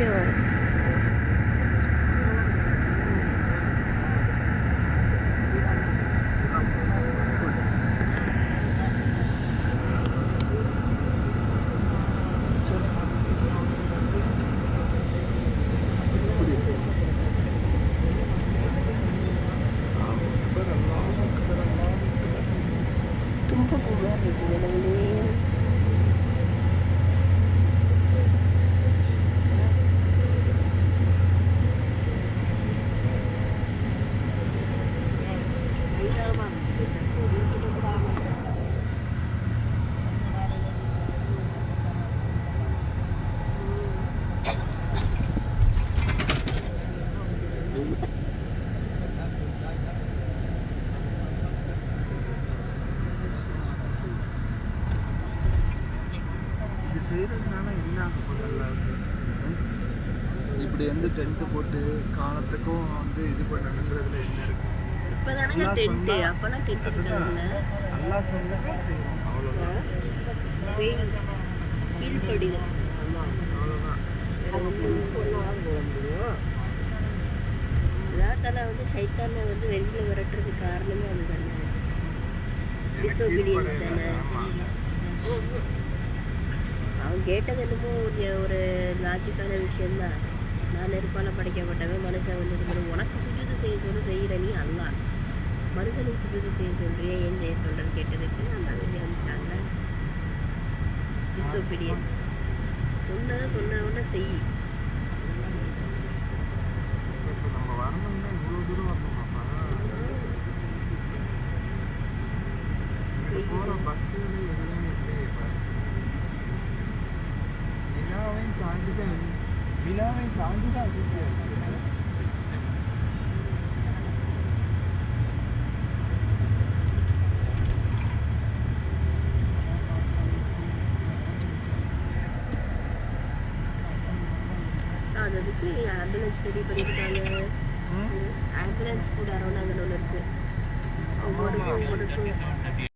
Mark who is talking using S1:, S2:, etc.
S1: இங்கே வரும். தும்ப பூவா இருக்குது நம்மளே.
S2: இது செய்கிறதுனால என்ன ஆகுது? இப்படி வந்து டென்ட்டு போட்டு காலத்துக்கும் வந்து இது பண்ண சொல்றதுல என்ன இருக்கு?
S1: இப்போதானங்க டென்ட்டு, அப்போலாம் டென்ட் இருக்காதுல்ல.
S2: நல்லா சொன்னா செய்யணும், அவ்வளோதான்.
S1: வெயில் கீழ்படிதல்
S2: அவ்வளோதான்.
S1: அதாத்தால வந்து சைத்தானை வந்து வெளியில் விரட்டுறதுக்கு காரணமே அதுதானே. டிசோபீடியன்ஸ் தானே. அவன் கேட்டது என்னமோ ஒரு லாஜிக்கான விஷயந்தான். நான் நெருப்பால் படைக்கப்பட்டவன் மனுஷன் வந்து இது பண்ணி உனக்கு சுஜூது செய்ய சொல்லி செய்கிற நீ அல்ல, மனுஷனுக்கு சுஜூது செய்ய சொல்கிறிய ஏன் செய்ய சொல்கிறேன்னு கேட்டதுக்கு நல்லா வெளியே அனுப்பிச்சாங்க. டிசோபீடியன்ஸ் சொன்னதை சொன்னவொன்னே செய்.
S2: இப்போ நம்ம வரணும்னா இவ்வளோ தூரம் வரணுமாப்பா? போகிற பஸ்ஸுல எதுவுமே இல்லையே பாரு. மினாவையும் தாண்டி தான் ஈஸியாக இருக்குது.
S1: அதுக்கு ஆம்புலன்ஸ் ரெடி பண்ணியிருக்காங்க. ஆம்புலன்ஸ் கூட அரௌண்ட் அங்கே ஒன்று இருக்குது. ஒவ்வொருக்கும்